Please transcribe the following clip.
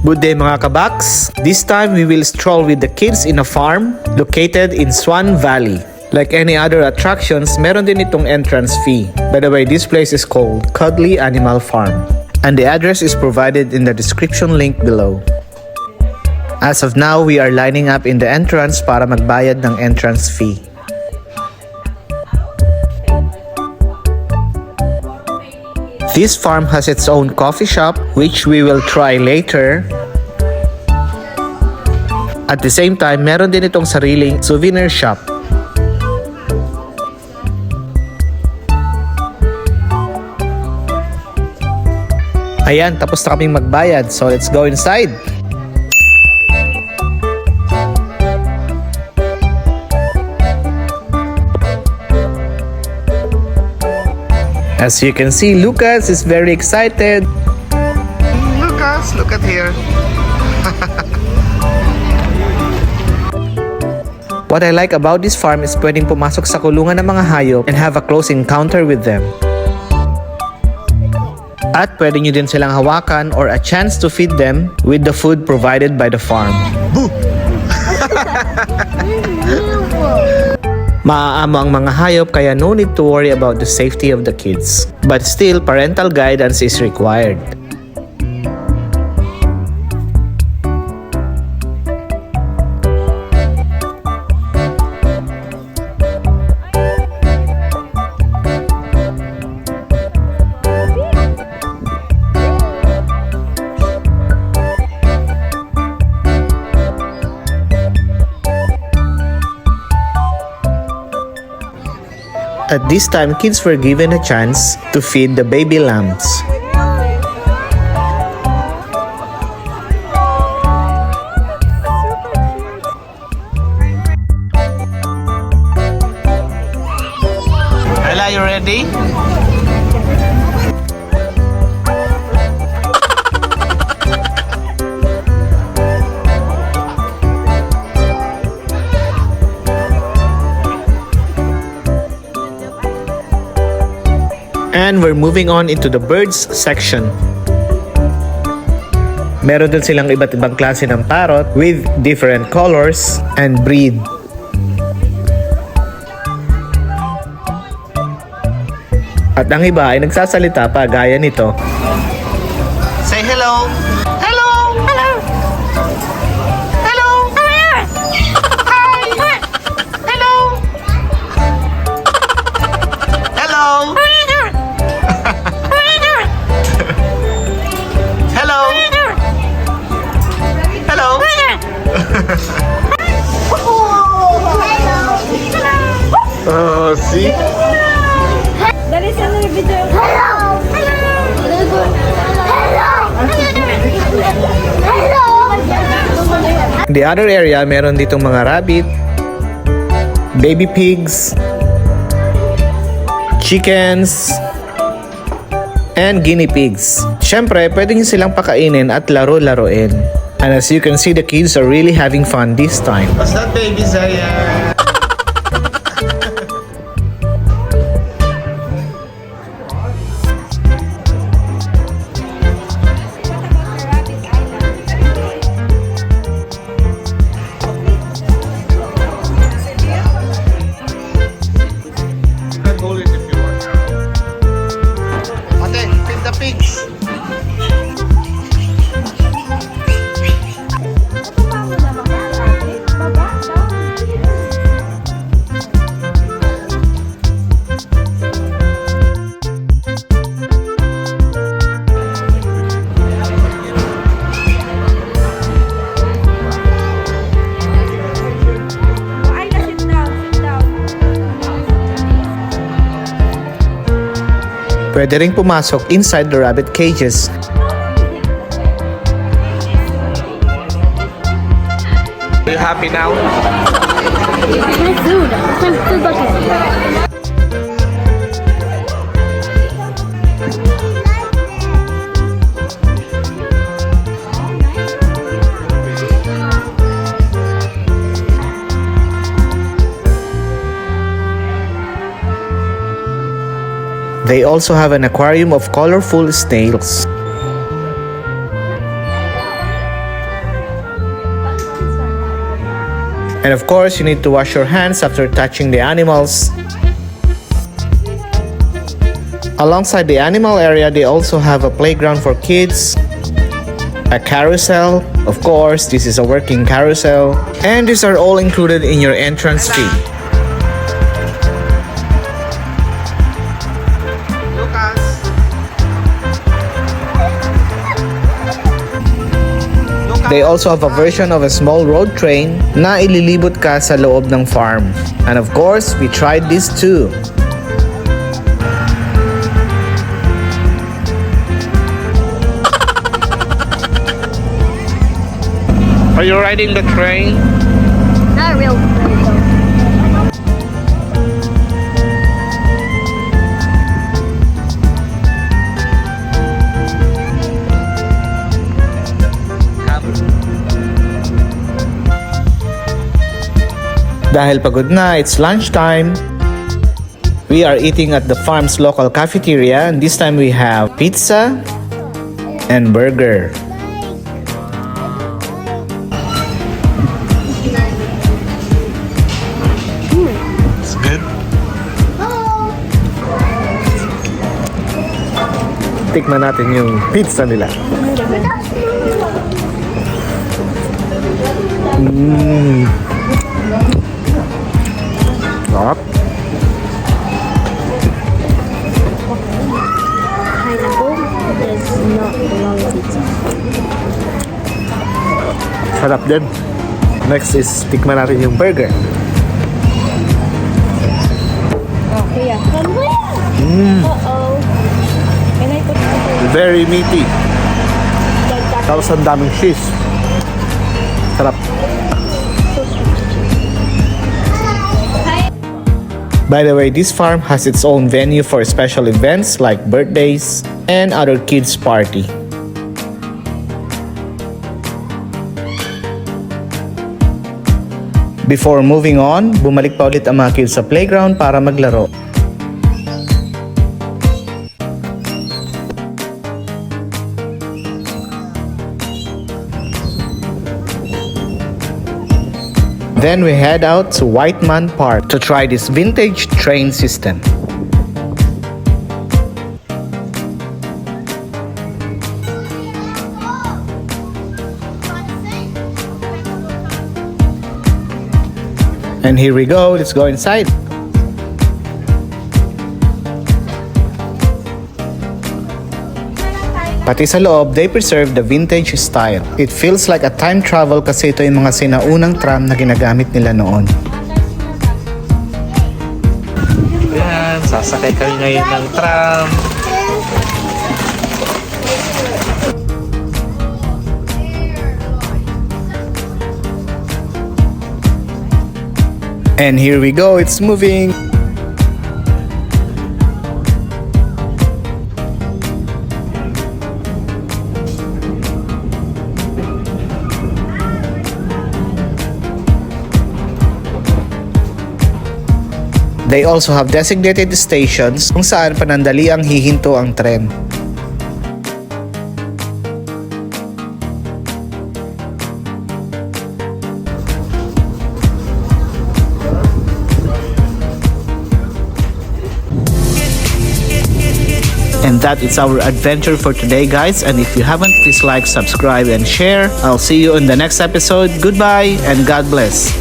Good day mga kabaks! This time we will stroll with the kids in a farm located in Swann Valley. Like any other attractions, meron din itong entrance fee. By the way, this place is called Cuddly Animal Farm. And the address is provided in the description link below. As of now, we are lining up in the entrance para magbayad ng entrance fee. This farm has its own coffee shop, which we will try later. At the same time, meron din itong sariling souvenir shop. Ayan, tapos na kaming magbayad, so let's go inside. As you can see, Lucas is very excited. Lucas, look at here. What I like about this farm is pwedeng pumasok sa kulungan ng mga hayop and have a close encounter with them. At pwede nyo din silang hawakan or a chance to feed them with the food provided by the farm. Boo! Maaamo ang mga hayop kaya no need to worry about the safety of the kids. But still, parental guidance is required. At this time, kids were given a chance to feed the baby lambs. Ella, you ready? And we're moving on into the birds section. Meron din silang iba't ibang klase ng parrot with different colors and breed. At ang iba ay nagsasalita pa gaya nito. Say hello! Hello! Hello! Hello! Hi! Hello! Hello! Oh, see? That is another video. Hello! Hello! Hello! The other area, meron ditong mga rabbit, baby pigs, chickens, and guinea pigs. Siyempre, pwede nyo silang pakainin at laro-laruin. And as you can see, the kids are really having fun this time. What's that, baby Zaya? Pwede ring pumasok inside the rabbit cages. Are you happy now? My food. My food bucket. They also have an aquarium of colorful snails. And of course, you need to wash your hands after touching the animals. Alongside the animal area, they also have a playground for kids, a carousel. Of course, this is a working carousel. And these are all included in your entrance fee. They also have a version of a small road train na ililibot ka sa loob ng farm. And of course, we tried this too. Are you riding the train? Not real. Dahil pagod na, it's lunchtime. We are eating at the farm's local cafeteria, and this time we have pizza and burger. It's good. Tikman natin yung pizza nila. Sarap. Pineapple does not belong to pizza. Sarap din. Next is tikman natin yung burger. Oh, yeah. Uh-oh. Can I put it Very meaty. like that? Tapos ang daming cheese. Sarap. By the way, this farm has its own venue for special events like birthdays and other kids' party. Before moving on, bumalik pa ulit ang mga kids sa playground para maglaro. Then we head out to White Man Park to try this vintage train system. And here we go, let's go inside. Pati sa loob, they preserve the vintage style. It feels like a time travel kasi ito yung mga sinaunang tram na ginagamit nila noon. Yan, sasakay kami ngayon ng tram. And here we go, it's moving. They also have designated stations kung saan panandaliang hihinto ang tren. And that is our adventure for today, guys. And if you haven't, please like, subscribe, and share. I'll see you in the next episode. Goodbye and God bless.